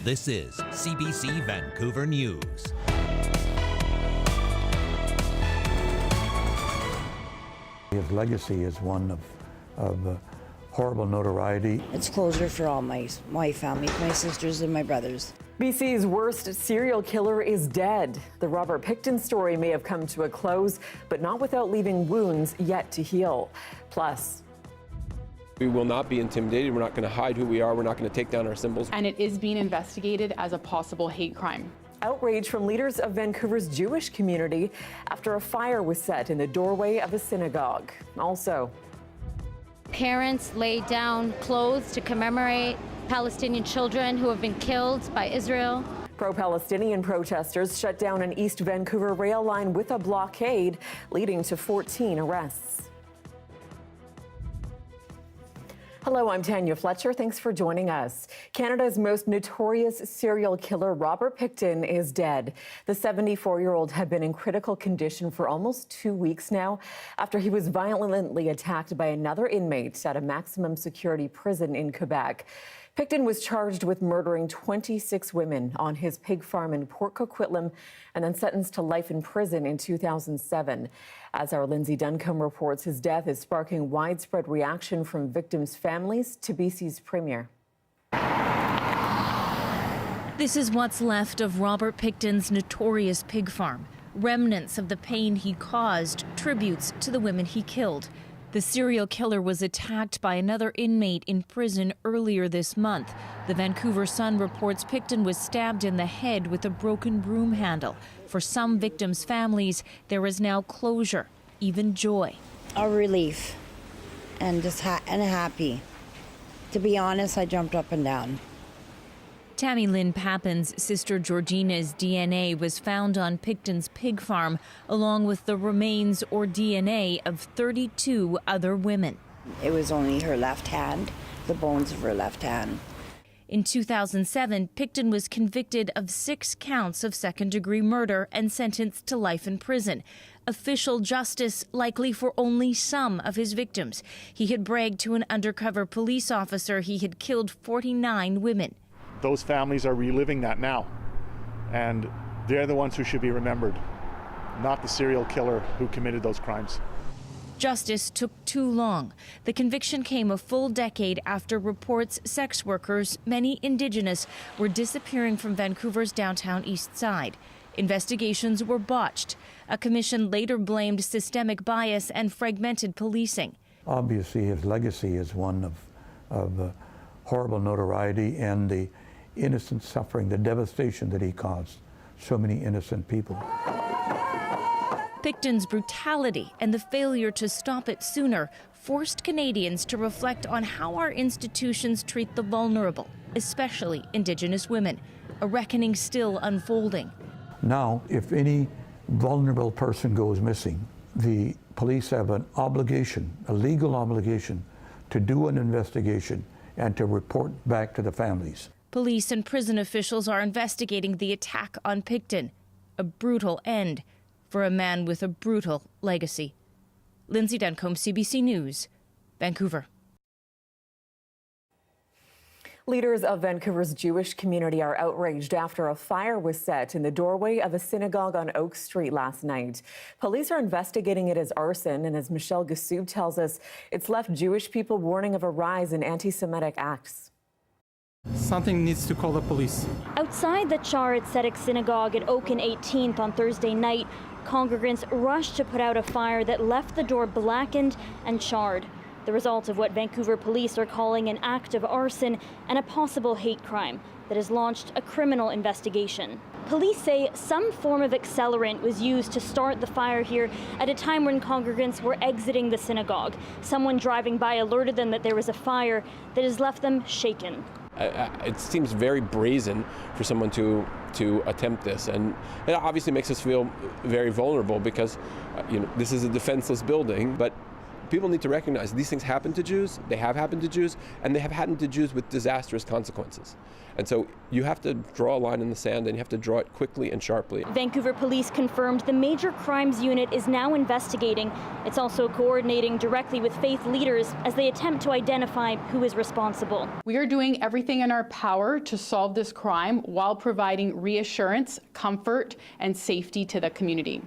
This is CBC Vancouver News. His legacy is one of horrible notoriety. It's closure for all my family, my sisters and my brothers. BC's worst serial killer is dead. The Robert Pickton story may have come to a close, but not without leaving wounds yet to heal. Plus, we will not be intimidated. We're not going to hide who we are. We're not going to take down our symbols. And it is being investigated as a possible hate crime. outrage from leaders of Vancouver's Jewish community after a fire was set in the doorway of a synagogue. Also, parents laid down clothes to commemorate Palestinian children who have been killed by Israel. Pro-Palestinian protesters shut down an East Vancouver rail line with a blockade, leading to 14 arrests. Hello, I'm Tanya Fletcher. Thanks for joining us. Canada's most notorious serial killer, Robert Pickton, is dead. The 74-year-old had been in critical condition for almost 2 weeks now after he was violently attacked by another inmate at a maximum security prison in Quebec. Pickton was charged with murdering 26 women on his pig farm in Port Coquitlam and then sentenced to life in prison in 2007. As our Lindsay Duncombe reports, his death is sparking widespread reaction from victims' families to BC's Premier. This is what's left of Robert Pickton's notorious pig farm. Remnants of the pain he caused, tributes to the women he killed. The serial killer was attacked by another inmate in prison earlier this month. The Vancouver Sun reports Pickton was stabbed in the head with a broken broom handle. For some victims' families, there is now closure, even joy. A relief and just happy. To be honest, I jumped up and down. Tammy Lynn Pappin's sister Georgina's DNA was found on Pickton's pig farm, along with the remains or DNA of 32 other women. It was only her left hand, the bones of her left hand. In 2007, Pickton was convicted of 6 counts of second-degree murder and sentenced to life in prison. Official justice likely for only some of his victims. He had bragged to an undercover police officer he had killed 49 women. Those families are reliving that now, and they're the ones who should be remembered, not the serial killer who committed those crimes. Justice took too long. The conviction came a full decade after reports sex workers, many Indigenous, were disappearing from Vancouver's downtown east side. Investigations were botched. A commission later blamed systemic bias and fragmented policing. Obviously, his legacy is one of horrible notoriety and the innocent suffering, the devastation that he caused so many innocent people. Pickton's brutality and the failure to stop it sooner forced Canadians to reflect on how our institutions treat the vulnerable, especially Indigenous women, a reckoning still unfolding. Now, if any vulnerable person goes missing, the police have an obligation, a legal obligation, to do an investigation and to report back to the families. Police and prison officials are investigating the attack on Pickton, a brutal end for a man with a brutal legacy. Lindsay Duncombe, CBC News, Vancouver. Leaders of Vancouver's Jewish community are outraged after a fire was set in the doorway of a synagogue on Oak Street last night. Police are investigating it as arson, and as Michelle Gassoub tells us, it's left Jewish people warning of a rise in anti-Semitic acts. Something needs to call the police. Outside the Shaare Tzedek Synagogue at Oak and 18th on Thursday night, congregants rushed to put out a fire that left the door blackened and charred. The result of what Vancouver police are calling an act of arson and a possible hate crime that has launched a criminal investigation. Police say some form of accelerant was used to start the fire here at a time when congregants were exiting the synagogue. Someone driving by alerted them that there was a fire that has left them shaken. It seems very brazen for someone to attempt this, and it obviously makes us feel very vulnerable because this is a defenseless building, but people need to recognize these things happen to Jews, they have happened to Jews, and they have happened to Jews with disastrous consequences. And so you have to draw a line in the sand, and you have to draw it quickly and sharply. Vancouver Police confirmed the Major Crimes Unit is now investigating. It's also coordinating directly with faith leaders as they attempt to identify who is responsible. We are doing everything in our power to solve this crime while providing reassurance, comfort, and safety to the community.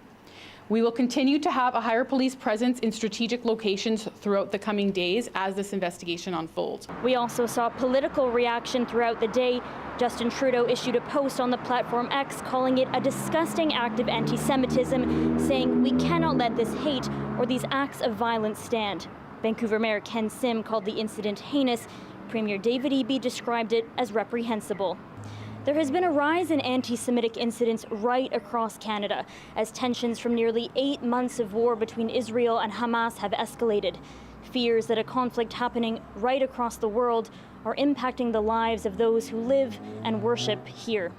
We will continue to have a higher police presence in strategic locations throughout the coming days as this investigation unfolds. We also saw political reaction throughout the day. Justin Trudeau issued a post on the platform X calling it a disgusting act of anti-Semitism, saying we cannot let this hate or these acts of violence stand. Vancouver Mayor Ken Sim called the incident heinous. Premier David Eby described it as reprehensible. There has been a rise in anti-Semitic incidents right across Canada as tensions from nearly 8 months of war between Israel and Hamas have escalated. Fears that a conflict happening right across the world are impacting the lives of those who live and worship here.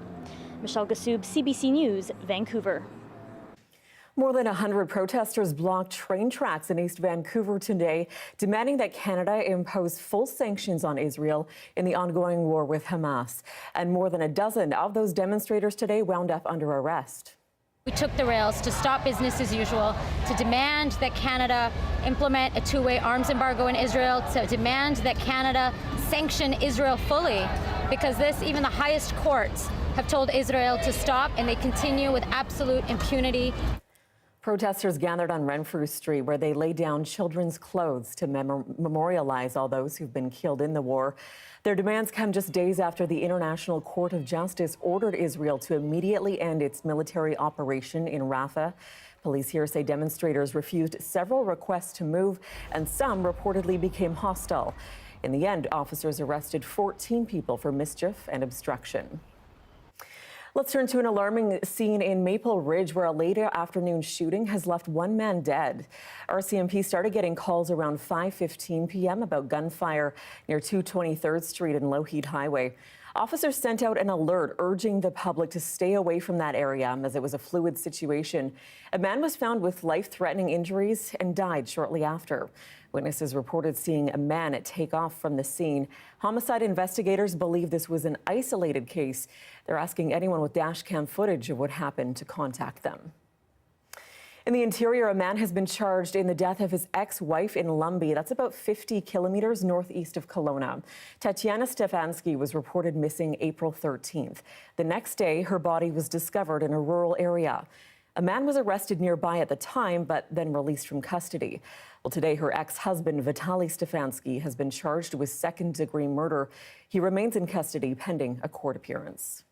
Michelle Gassoub, CBC News, Vancouver. More than 100 protesters blocked train tracks in East Vancouver today, demanding that Canada impose full sanctions on Israel in the ongoing war with Hamas. And more than a dozen of those demonstrators today wound up under arrest. We took the rails to stop business as usual, to demand that Canada implement a two-way arms embargo in Israel, to demand that Canada sanction Israel fully, because even the highest courts have told Israel to stop, and they continue with absolute impunity. Protesters gathered on Renfrew Street, where they laid down children's clothes to memorialize all those who've been killed in the war. Their demands come just days after the International Court of Justice ordered Israel to immediately end its military operation in Rafah. Police here say demonstrators refused several requests to move, and some reportedly became hostile. In the end, officers arrested 14 people for mischief and obstruction. Let's turn to an alarming scene in Maple Ridge, where a late afternoon shooting has left one man dead. RCMP started getting calls around 5:15 p.m. about gunfire near 223rd Street and Lougheed Highway. Officers sent out an alert urging the public to stay away from that area as it was a fluid situation. A man was found with life-threatening injuries and died shortly after. Witnesses reported seeing a man take off from the scene. Homicide investigators believe this was an isolated case. They're asking anyone with dash cam footage of what happened to contact them. In the interior, a man has been charged in the death of his ex-wife in Lumbee. That's about 50 kilometers northeast of Kelowna. Tanya Stefanski was reported missing April 13th. The next day, her body was discovered in a rural area. A man was arrested nearby at the time, but then released from custody. Well, today, her ex-husband, Vitaly Stefanski, has been charged with second-degree murder. He remains in custody pending a court appearance.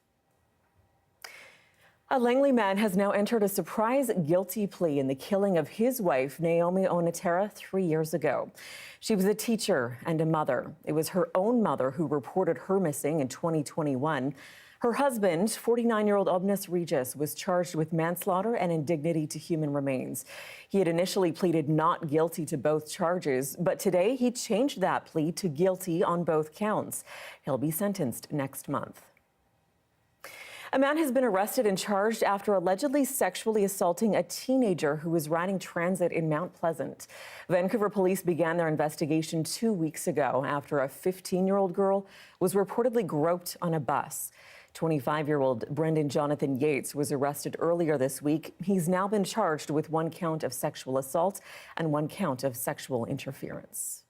A Langley man has now entered a surprise guilty plea in the killing of his wife, Naomi Onatera, 3 years ago. She was a teacher and a mother. It was her own mother who reported her missing in 2021. Her husband, 49-year-old Obnas Regis, was charged with manslaughter and indignity to human remains. He had initially pleaded not guilty to both charges, but today he changed that plea to guilty on both counts. He'll be sentenced next month. A man has been arrested and charged after allegedly sexually assaulting a teenager who was riding transit in Mount Pleasant. Vancouver police began their investigation 2 weeks ago after a 15-year-old girl was reportedly groped on a bus. 25-year-old Brendan Jonathan Yates was arrested earlier this week. He's now been charged with 1 count of sexual assault and 1 count of sexual interference.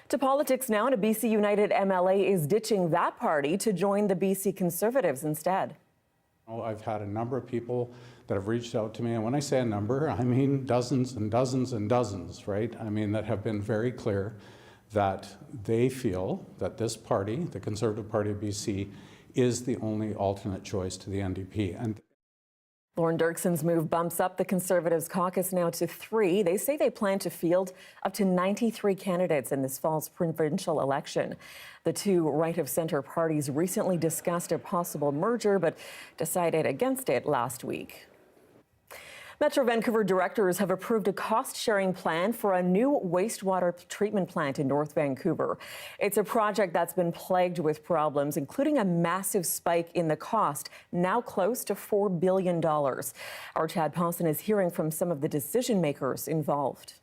To politics now, and a BC United MLA is ditching that party to join the BC Conservatives instead. I've had a number of people that have reached out to me, and when I say a number, I mean dozens and dozens and dozens, right? I mean, that have been very clear that they feel that this party, the Conservative Party of BC, is the only alternate choice to the NDP. And Lauren Dirkson's move bumps up the Conservatives caucus now to 3. They say they plan to field up to 93 candidates in this fall's provincial election. The two right-of-centre parties recently discussed a possible merger, but decided against it last week. Metro Vancouver directors have approved a cost-sharing plan for a new wastewater treatment plant in North Vancouver. It's a project that's been plagued with problems, including a massive spike in the cost, now close to $4 billion. Our Chad Pawson is hearing from some of the decision makers involved.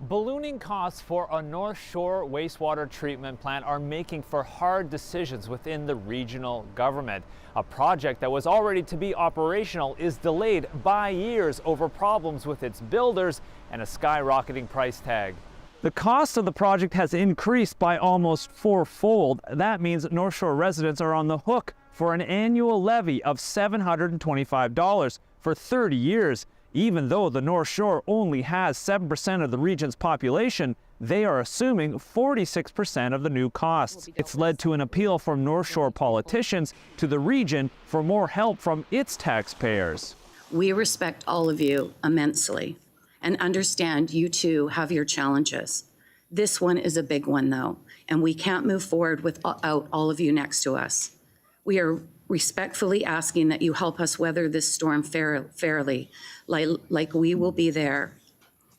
Ballooning costs for a North Shore wastewater treatment plant are making for hard decisions within the regional government. A project that was already to be operational is delayed by years over problems with its builders and a skyrocketing price tag. The cost of the project has increased by almost fourfold. That means North Shore residents are on the hook for an annual levy of $725 for 30 years. Even though the North Shore only has 7% of the region's population, they are assuming 46% of the new costs. It's led to an appeal from North Shore politicians to the region for more help from its taxpayers. We respect all of you immensely and understand you too have your challenges. This one is a big one though, and we can't move forward without all of you next to us. We are respectfully asking that you help us weather this storm fairly, like we will be there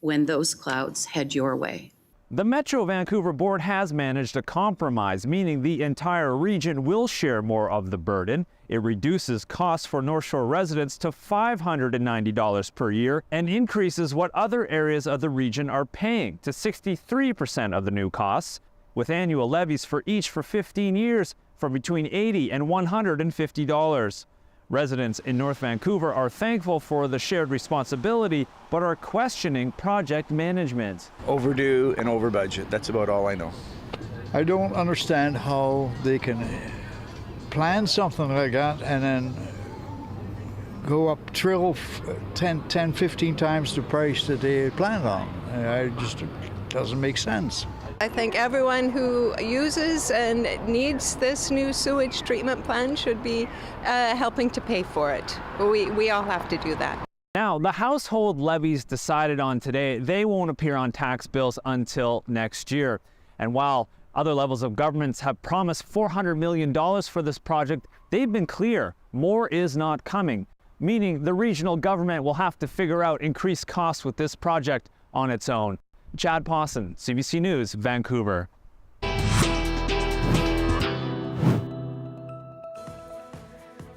when those clouds head your way. The Metro Vancouver Board has managed a compromise, meaning the entire region will share more of the burden. It reduces costs for North Shore residents to $590 per year and increases what other areas of the region are paying to 63% of the new costs, with annual levies for each for 15 years for between $80 and $150. Residents in North Vancouver are thankful for the shared responsibility, but are questioning project management. Overdue and over budget, that's about all I know. I don't understand how they can plan something like that and then go up 10, 15 times the price that they planned on. It just doesn't make sense. I think everyone who uses and needs this new sewage treatment plant should be helping to pay for it. We all have to do that. Now, the household levies decided on today, they won't appear on tax bills until next year. And while other levels of governments have promised $400 million for this project, they've been clear, more is not coming, meaning the regional government will have to figure out increased costs with this project on its own. Chad Pawson, CBC News, Vancouver.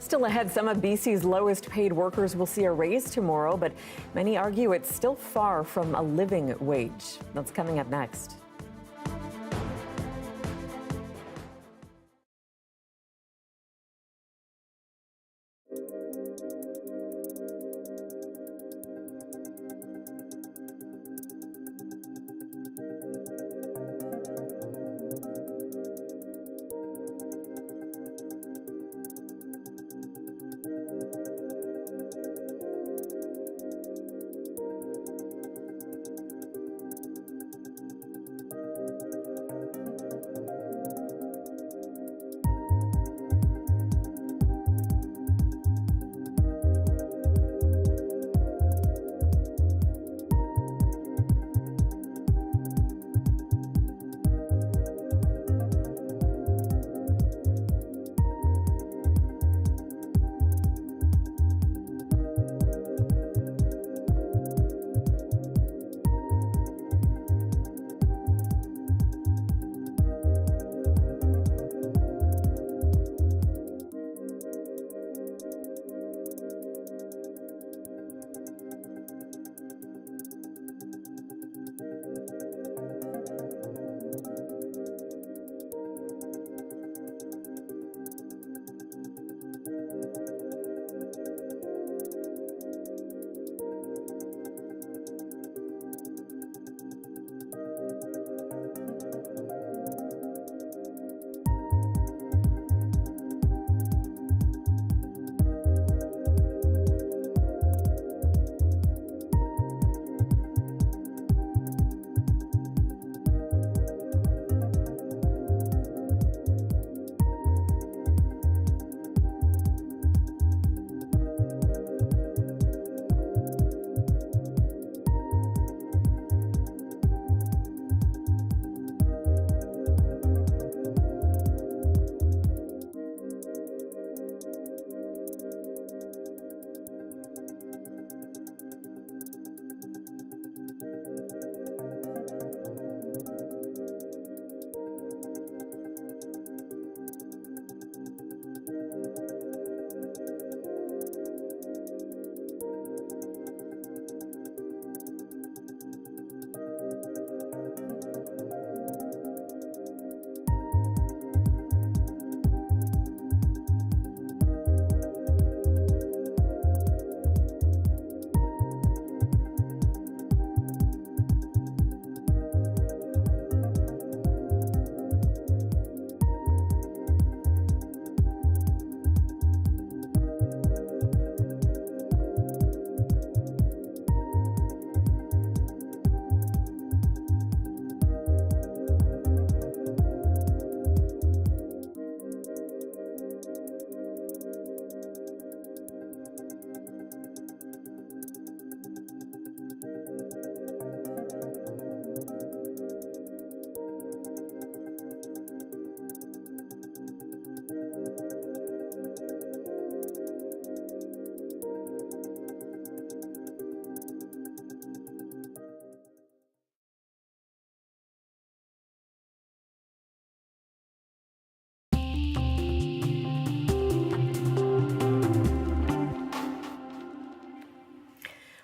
Still ahead, some of BC's lowest paid workers will see a raise tomorrow, but many argue it's still far from a living wage. That's coming up next.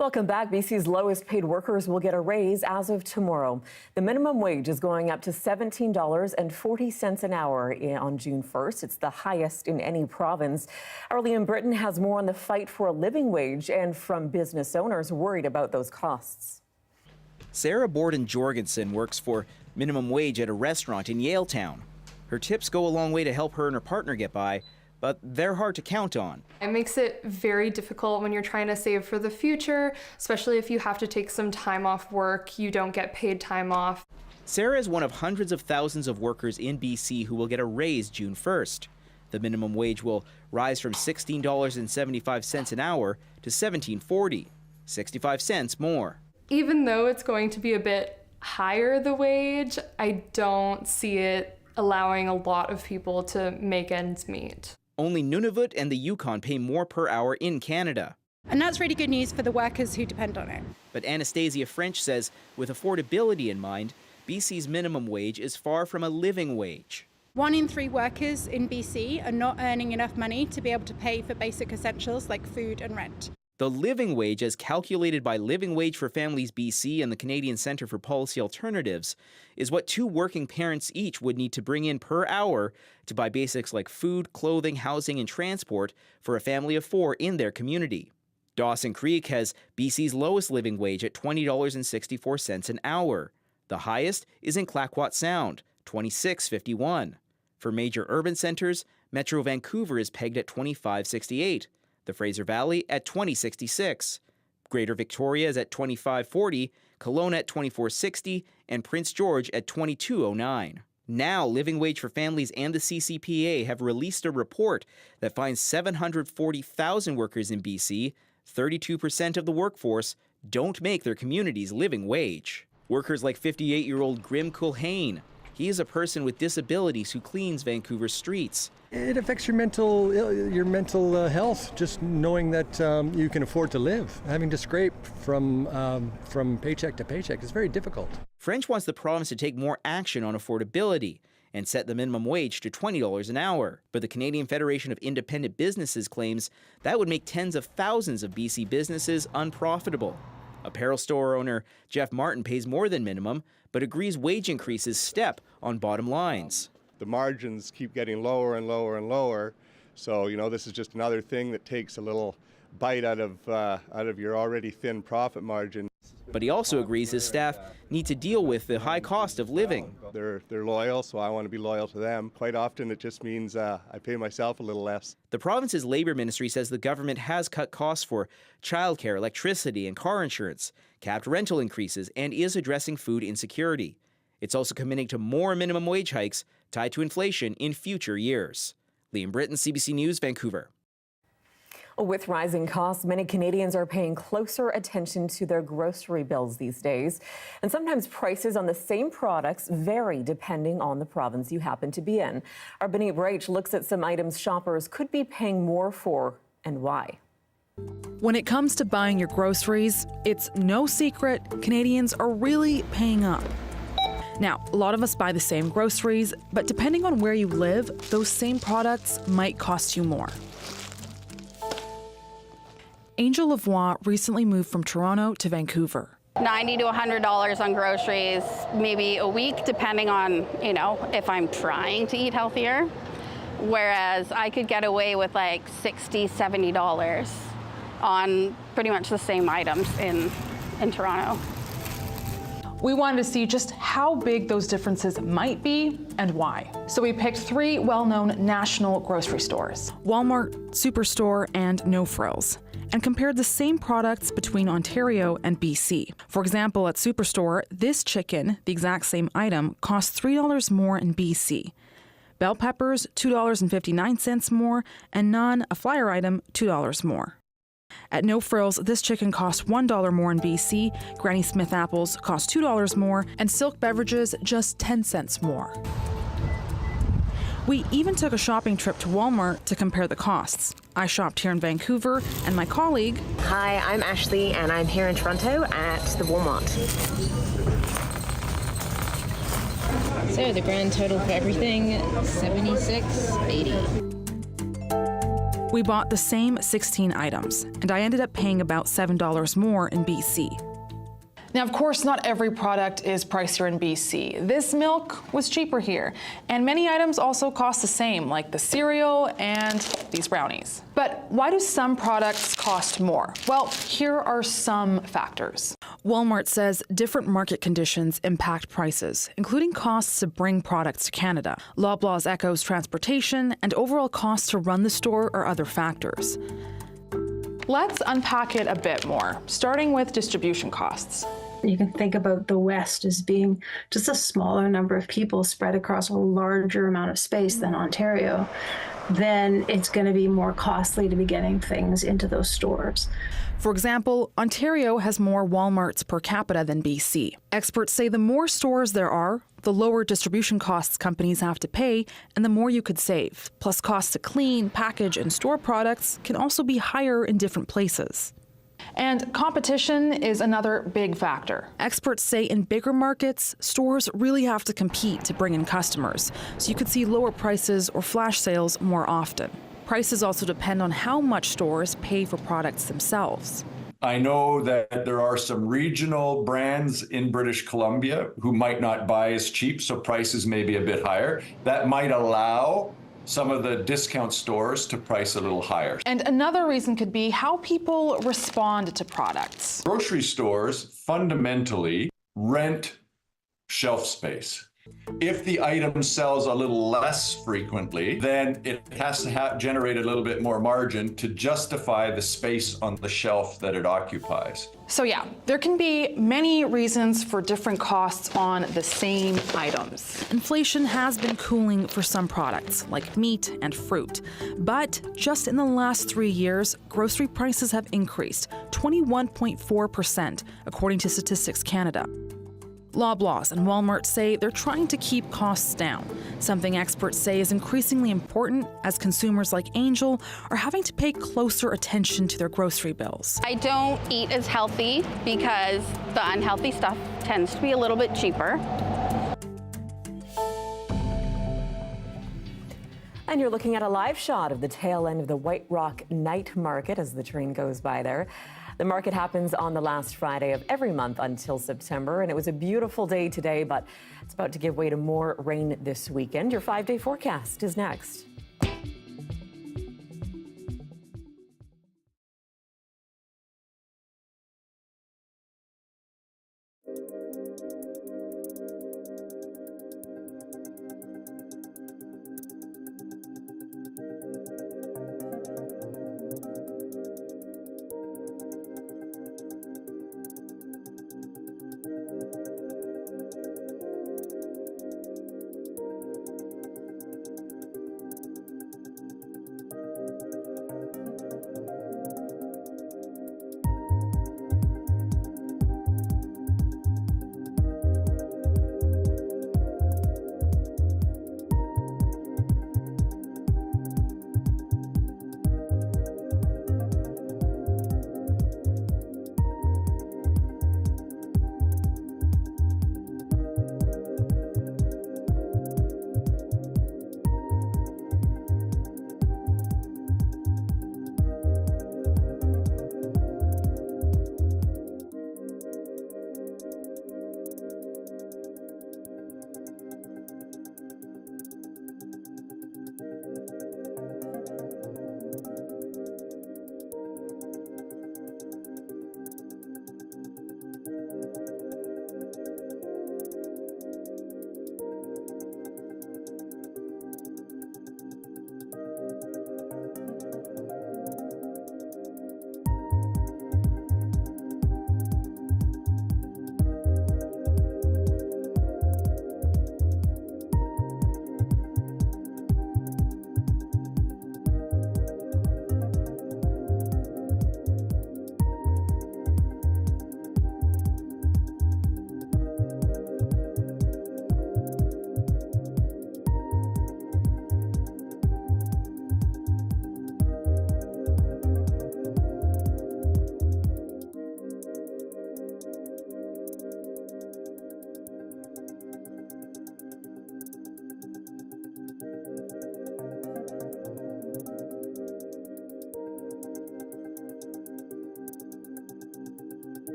Welcome back. BC's lowest paid workers will get a raise as of tomorrow. The minimum wage is going up to $17.40 an hour on June 1st. It's the highest in any province. Our Liam Britton has more on the fight for a living wage and from business owners worried about those costs. Sarah Borden-Jorgensen works for minimum wage at a restaurant in Yaletown. Her tips go a long way to help her and her partner get by, but they're hard to count on. It makes it very difficult when you're trying to save for the future, especially if you have to take some time off work, you don't get paid time off. Sarah is one of hundreds of thousands of workers in BC who will get a raise June 1st. The minimum wage will rise from $16.75 an hour to $17.40, 65 cents more. Even though it's going to be a bit higher, the wage, I don't see it allowing a lot of people to make ends meet. Only Nunavut and the Yukon pay more per hour in Canada. And that's really good news for the workers who depend on it. But Anastasia French says with affordability in mind, BC's minimum wage is far from a living wage. 1 in 3 workers in BC are not earning enough money to be able to pay for basic essentials like food and rent. The living wage, as calculated by Living Wage for Families BC and the Canadian Centre for Policy Alternatives, is what 2 working parents each would need to bring in per hour to buy basics like food, clothing, housing, and transport for a family of 4 in their community. Dawson Creek has BC's lowest living wage at $20.64 an hour. The highest is in Clayoquot Sound, $26.51. For major urban centres, Metro Vancouver is pegged at $25.68. The Fraser Valley at $20.66. Greater Victoria is at $25.40, Kelowna at $24.60, and Prince George at $22.09. Now, Living Wage for Families and the CCPA have released a report that finds 740,000 workers in BC, 32% of the workforce, don't make their community's living wage. Workers like 58-year-old Grim Culhane. He is a person with disabilities who cleans Vancouver's streets. It affects your mental health, just knowing that you can afford to live. Having to scrape from paycheck to paycheck is very difficult. French wants the province to take more action on affordability and set the minimum wage to $20 an hour. But the Canadian Federation of Independent Businesses claims that would make tens of thousands of BC businesses unprofitable. Apparel store owner Jeff Martin pays more than minimum, but agrees wage increases step on bottom lines. The margins keep getting lower and lower and lower, so this is just another thing that takes a little bite out of your already thin profit margin. But he also agrees his staff need to deal with the high cost of living. They're loyal, so I want to be loyal to them. Quite often it just means I pay myself a little less. The province's Labour Ministry says the government has cut costs for childcare, electricity, and car insurance, capped rental increases, and is addressing food insecurity. It's also committing to more minimum wage hikes tied to inflation in future years. Liam Britton, CBC News, Vancouver. With rising costs, many Canadians are paying closer attention to their grocery bills these days. And sometimes prices on the same products vary depending on the province you happen to be in. Our Benit Brach looks at some items shoppers could be paying more for and why. When it comes to buying your groceries, it's no secret Canadians are really paying up. Now, a lot of us buy the same groceries, but depending on where you live, those same products might cost you more. Angel Lavoie recently moved from Toronto to Vancouver. $90 to $100 on groceries, maybe a week, depending on, if I'm trying to eat healthier. Whereas I could get away with like $60, $70 on pretty much the same items in Toronto. We wanted to see just how big those differences might be and why. So we picked 3 well-known national grocery stores, Walmart, Superstore, and No Frills, and compared the same products between Ontario and BC. For example, at Superstore, this chicken, the exact same item, costs $3 more in BC. Bell peppers, $2.59 more, and naan, a flyer item, $2 more. At No Frills, this chicken costs $1 more in BC, Granny Smith apples cost $2 more, and Silk beverages just 10 cents more. We even took a shopping trip to Walmart to compare the costs. I shopped here in Vancouver, and my colleague... Hi, I'm Ashley, and I'm here in Toronto at the Walmart. So the grand total for everything, $76.80. We bought the same 16 items, and I ended up paying about $7 more in BC. Now, of course, not every product is pricier in BC. This milk was cheaper here, and many items also cost the same, like the cereal and these brownies. But why do some products cost more? Well, here are some factors. Walmart says different market conditions impact prices, including costs to bring products to Canada. Loblaws echoes transportation, and overall costs to run the store are other factors. Let's unpack it a bit more, starting with distribution costs. You can think about the West as being just a smaller number of people spread across a larger amount of space than Ontario. Then it's going to be more costly to be getting things into those stores. For example, Ontario has more Walmarts per capita than BC. Experts say the more stores there are, the lower distribution costs companies have to pay, and the more you could save. Plus, costs to clean, package, and store products can also be higher in different places. And competition is another big factor. Experts say in bigger markets, stores really have to compete to bring in customers, so you could see lower prices or flash sales more often. Prices also depend on how much stores pay for products themselves. I know that there are some regional brands in British Columbia who might not buy as cheap, so prices may be a bit higher. That might allow some of the discount stores to price a little higher. And another reason could be how people respond to products. Grocery stores fundamentally rent shelf space. If the item sells a little less frequently, then it has to generate a little bit more margin to justify the space on the shelf that it occupies. So yeah, there can be many reasons for different costs on the same items. Inflation has been cooling for some products, like meat and fruit. But just in the last 3 years, grocery prices have increased 21.4%, according to Statistics Canada. Loblaws and Walmart say they're trying to keep costs down, something experts say is increasingly important as consumers like Angel are having to pay closer attention to their grocery bills. I don't eat as healthy because the unhealthy stuff tends to be a little bit cheaper. And you're looking at a live shot of the tail end of the White Rock Night Market as the train goes by there. The market happens on the last Friday of every month until September, and it was a beautiful day today, but it's about to give way to more rain this weekend. Your 5-day forecast is next.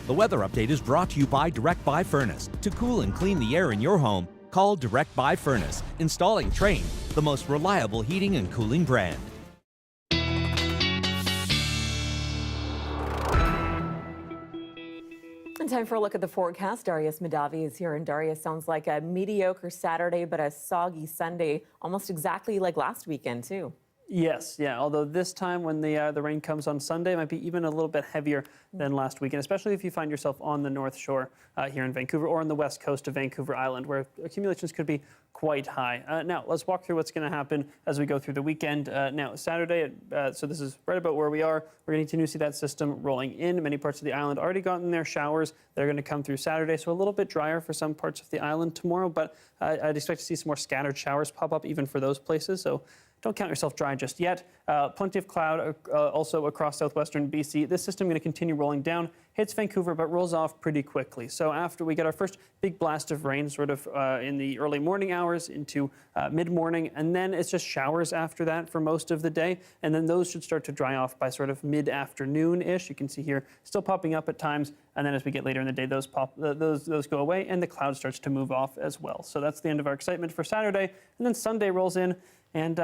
The weather update is brought to you by Direct Buy Furnace. To cool and clean the air in your home, call Direct Buy Furnace. Installing Trane, the most reliable heating and cooling brand. And time for a look at the forecast. Darius Madavi is here, and Darius, sounds like a mediocre Saturday, but a soggy Sunday, almost exactly like last weekend, too. Yes, yeah, although this time when the rain comes on Sunday, it might be even a little bit heavier than last weekend, especially if you find yourself on the North Shore here in Vancouver or on the west coast of Vancouver Island, where accumulations could be quite high. Now, let's walk through what's going to happen as we go through the weekend. Now, Saturday, so this is right about where we are. We're going to continue to see that system rolling in. Many parts of the island already gotten their showers. They're going to come through Saturday, so a little bit drier for some parts of the island tomorrow, but I'd expect to see some more scattered showers pop up even for those places. So don't count yourself dry just yet. Plenty of cloud also across southwestern BC. This system going to continue rolling down, hits Vancouver, but rolls off pretty quickly. So after we get our first big blast of rain, sort of in the early morning hours into mid-morning, and then it's just showers after that for most of the day. And then those should start to dry off by sort of mid-afternoon-ish. You can see here still popping up at times. And then as we get later in the day, those go away, and the cloud starts to move off as well. So that's the end of our excitement for Saturday. And then Sunday rolls in and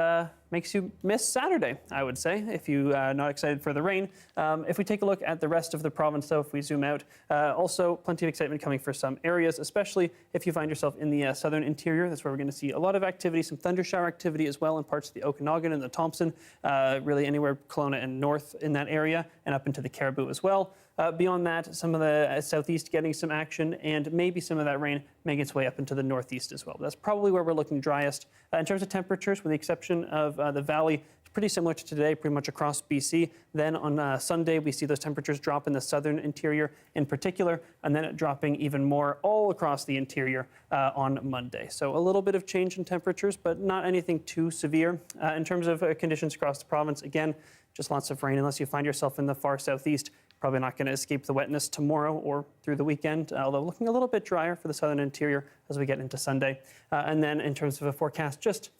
makes you miss Saturday, I would say, if you're not excited for the rain. If we take a look at the rest of the province, though, if we zoom out, also plenty of excitement coming for some areas, especially if you find yourself in the southern interior. That's where we're going to see a lot of activity, some thunder shower activity as well in parts of the Okanagan and the Thompson, really anywhere Kelowna and north in that area, and up into the Caribou as well. Beyond that, some of the southeast getting some action, and maybe some of that rain making its way up into the northeast as well. But that's probably where we're looking driest. In terms of temperatures, with the exception of the valley, it's pretty similar to today, pretty much across BC. Then on Sunday, we see those temperatures drop in the southern interior in particular, and then it dropping even more all across the interior on Monday. So a little bit of change in temperatures, but not anything too severe. In terms of conditions across the province, again, just lots of rain unless you find yourself in the far southeast. Probably not going to escape the wetness tomorrow or through the weekend, although looking a little bit drier for the southern interior as we get into Sunday. And then in terms of a forecast, just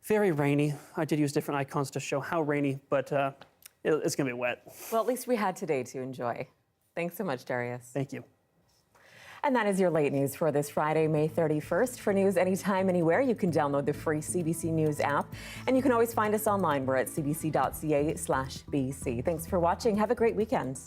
very rainy. I did use different icons to show how rainy, but it's going to be wet. Well, at least we had today to enjoy. Thanks so much, Darius. Thank you. And that is your late news for this Friday, May 31st. For news anytime, anywhere, you can download the free CBC News app. And you can always find us online. We're at cbc.ca/BC. Thanks for watching. Have a great weekend.